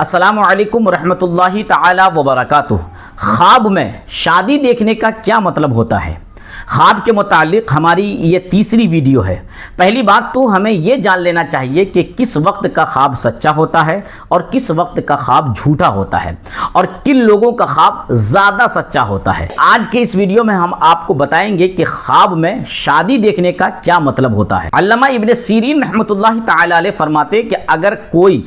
السلام علیکم ورحمۃ اللہ تعالی وبرکاتہ۔ خواب میں شادی دیکھنے کا کیا مطلب ہوتا ہے؟ خواب کے متعلق ہماری یہ تیسری ویڈیو ہے۔ پہلی بات تو ہمیں یہ جان لینا چاہیے کہ کس وقت کا خواب سچا ہوتا ہے اور کس وقت کا خواب جھوٹا ہوتا ہے، اور کن لوگوں کا خواب زیادہ سچا ہوتا ہے۔ آج کے اس ویڈیو میں ہم آپ کو بتائیں گے کہ خواب میں شادی دیکھنے کا کیا مطلب ہوتا ہے۔ علامہ ابن سیرین رحمۃ اللہ تعالی علیہ فرماتے کہ اگر کوئی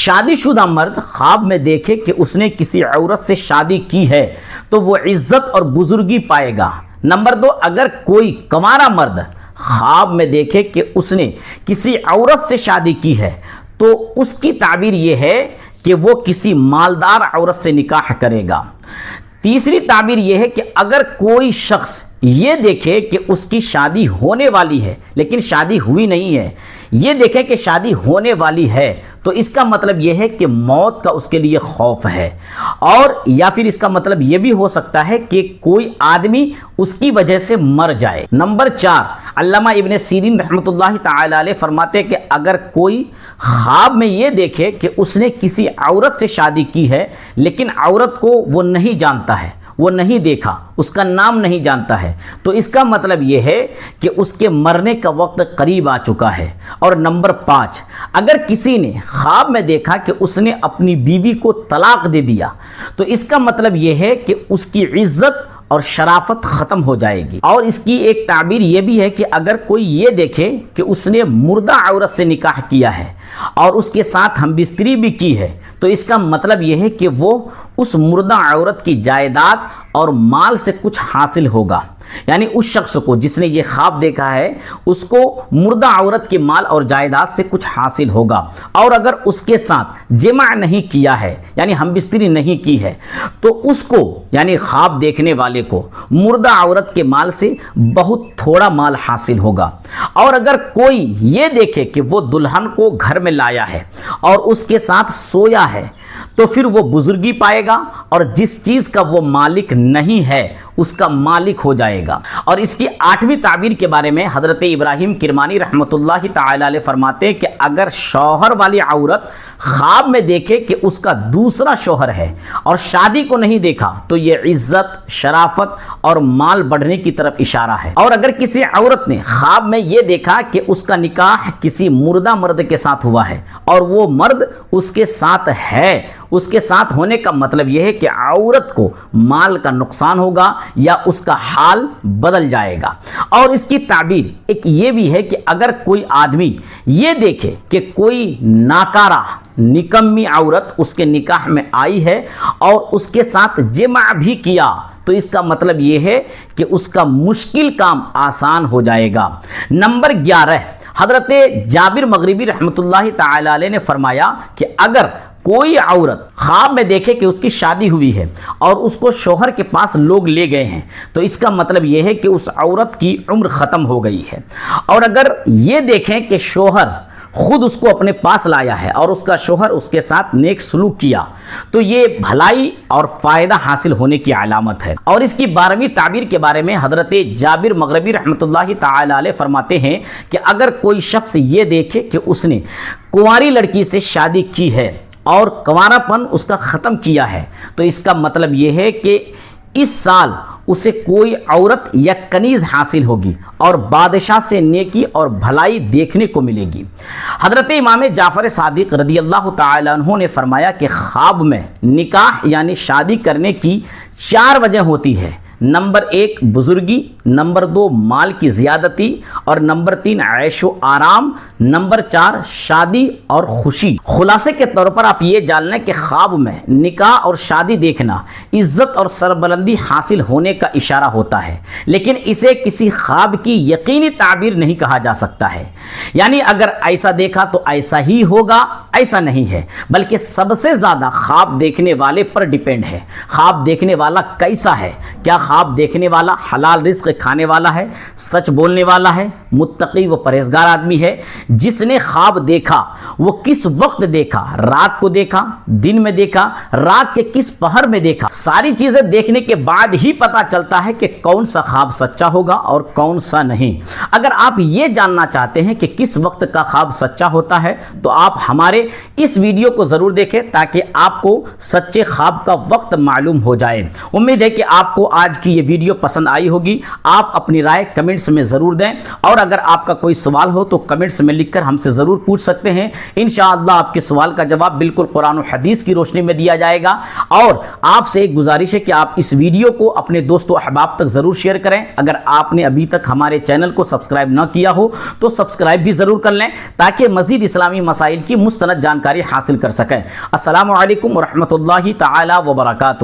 شادی شدہ مرد خواب میں دیکھے کہ اس نے کسی عورت سے شادی کی ہے تو وہ عزت اور بزرگی پائے گا۔ نمبر 2، اگر کوئی کنوارا مرد خواب میں دیکھے کہ اس نے کسی عورت سے شادی کی ہے تو اس کی تعبیر یہ ہے کہ وہ کسی مالدار عورت سے نکاح کرے گا۔ تیسری تعبیر یہ ہے کہ اگر کوئی شخص یہ دیکھے کہ اس کی شادی ہونے والی ہے لیکن شادی ہوئی نہیں ہے، یہ دیکھے کہ شادی ہونے والی ہے تو اس کا مطلب یہ ہے کہ موت کا اس کے لیے خوف ہے، اور یا پھر اس کا مطلب یہ بھی ہو سکتا ہے کہ کوئی آدمی اس کی وجہ سے مر جائے۔ نمبر 4، علامہ ابن سیرین رحمۃ اللہ تعالی علیہ فرماتے کہ اگر کوئی خواب میں یہ دیکھے کہ اس نے کسی عورت سے شادی کی ہے لیکن عورت کو وہ نہیں جانتا ہے، وہ نہیں دیکھا، اس کا نام نہیں جانتا ہے، تو اس کا مطلب یہ ہے کہ اس کے مرنے کا وقت قریب آ چکا ہے۔ اور نمبر 5، اگر کسی نے خواب میں دیکھا کہ اس نے اپنی بیوی کو طلاق دے دیا تو اس کا مطلب یہ ہے کہ اس کی عزت اور شرافت ختم ہو جائے گی۔ اور اس کی ایک تعبیر یہ بھی ہے کہ اگر کوئی یہ دیکھے کہ اس نے مردہ عورت سے نکاح کیا ہے اور اس کے ساتھ ہم بستری بھی کی ہے تو اس کا مطلب یہ ہے کہ وہ اس مردہ عورت کی جائیداد اور مال سے کچھ حاصل ہوگا، یعنی اس شخص کو جس نے یہ خواب دیکھا ہے اس کو مردہ عورت کے مال اور جائیداد سے کچھ حاصل ہوگا۔ اور اگر اس کے ساتھ جمع نہیں کیا ہے یعنی ہم بستری نہیں کی ہے تو اس کو یعنی خواب دیکھنے والے کو مردہ عورت کے مال سے بہت تھوڑا مال حاصل ہوگا۔ اور اگر کوئی یہ دیکھے کہ وہ دلہن کو گھر میں لایا ہے اور اس کے ساتھ سویا ہے تو پھر وہ بزرگی پائے گا، اور جس چیز کا وہ مالک نہیں ہے اس کا مالک ہو جائے گا۔ اور اس کی 8ویں تعبیر کے بارے میں حضرت ابراہیم کرمانی رحمۃ اللہ تعالی علیہ فرماتے کہ اگر شوہر والی عورت خواب میں دیکھے کہ اس کا دوسرا شوہر ہے اور شادی کو نہیں دیکھا تو یہ عزت، شرافت اور مال بڑھنے کی طرف اشارہ ہے۔ اور اگر کسی عورت نے خواب میں یہ دیکھا کہ اس کا نکاح کسی مردہ مرد کے ساتھ ہوا ہے اور وہ مرد اس کے ساتھ ہے، اس کے ساتھ ہونے کا مطلب یہ ہے کہ عورت کو مال کا نقصان ہوگا یا اس کا حال بدل جائے گا۔ اور اس کی تعبیر ایک یہ بھی ہے کہ اگر کوئی آدمی یہ دیکھے کہ کوئی ناکارہ نکمی عورت اس کے نکاح میں آئی ہے اور اس کے ساتھ جمع بھی کیا تو اس کا مطلب یہ ہے کہ اس کا مشکل کام آسان ہو جائے گا۔ نمبر 11، حضرت جابر مغربی رحمۃ اللہ تعالی علیہ نے فرمایا کہ اگر کوئی عورت خواب میں دیکھے کہ اس کی شادی ہوئی ہے اور اس کو شوہر کے پاس لوگ لے گئے ہیں تو اس کا مطلب یہ ہے کہ اس عورت کی عمر ختم ہو گئی ہے۔ اور اگر یہ دیکھیں کہ شوہر خود اس کو اپنے پاس لایا ہے اور اس کا شوہر اس کے ساتھ نیک سلوک کیا تو یہ بھلائی اور فائدہ حاصل ہونے کی علامت ہے۔ اور اس کی 12ویں تعبیر کے بارے میں حضرت جابر مغربی رحمۃ اللہ تعالی علیہ فرماتے ہیں کہ اگر کوئی شخص یہ دیکھے کہ اس نے کنواری لڑکی سے شادی کی ہے اور کنوارا پن اس کا ختم کیا ہے تو اس کا مطلب یہ ہے کہ اس سال اسے کوئی عورت یا کنیز حاصل ہوگی اور بادشاہ سے نیکی اور بھلائی دیکھنے کو ملے گی۔ حضرت امام جعفر صادق رضی اللہ تعالی عنہ نے فرمایا کہ خواب میں نکاح یعنی شادی کرنے کی 4 وجہ ہوتی ہے۔ نمبر 1 بزرگی، نمبر 2 مال کی زیادتی، اور نمبر 3 عیش و آرام، نمبر 4 شادی اور خوشی۔ خلاصے کے طور پر آپ یہ جان لیں کہ خواب میں نکاح اور شادی دیکھنا عزت اور سربلندی حاصل ہونے کا اشارہ ہوتا ہے، لیکن اسے کسی خواب کی یقینی تعبیر نہیں کہا جا سکتا ہے، یعنی اگر ایسا دیکھا تو ایسا ہی ہوگا، ایسا نہیں ہے، بلکہ سب سے زیادہ خواب دیکھنے والے پر ڈیپینڈ ہے۔ خواب دیکھنے والا کیسا ہے؟ کیا خواب دیکھنے والا حلال رزق کھانے والا ہے، سچ بولنے والا ہے، متقی و پرہیزگار آدمی ہے جس نے خواب دیکھا وہ کس وقت دیکھا، رات کو دیکھا، دن میں دیکھا، رات کے کس پہر میں دیکھا، ساری چیزیں دیکھنے کے بعد ہی پتا چلتا ہے کہ کون سا خواب سچا ہوگا اور کون سا نہیں۔ اگر آپ یہ جاننا چاہتے ہیں کہ کس وقت کا خواب سچا ہوتا ہے تو آپ ہمارے اس ویڈیو کو ضرور دیکھیں تاکہ آپ کو سچے خواب کا وقت معلوم ہو جائے۔ امید ہے کہ آپ کو آج کی یہ ویڈیو پسند آئی ہوگی۔ آپ اپنی رائے کمنٹس میں ضرور دیں، اور اگر آپ کا کوئی سوال ہو تو کمنٹس میں لکھ کر ہم سے ضرور پوچھ سکتے ہیں۔ انشاءاللہ آپ کے سوال کا جواب بالکل قرآن و حدیث کی روشنی میں دیا جائے گا۔ اور آپ سے ایک گزارش ہے کہ آپ اس ویڈیو کو اپنے دوست و احباب تک ضرور شیئر کریں۔ اگر آپ نے ابھی تک ہمارے چینل کو سبسکرائب نہ کیا ہو تو سبسکرائب بھی ضرور کر لیں تاکہ مزید اسلامی مسائل کی مستند جانکاری حاصل کر سکیں۔ السلام علیکم ورحمۃ اللہ تعالی وبرکاتہ۔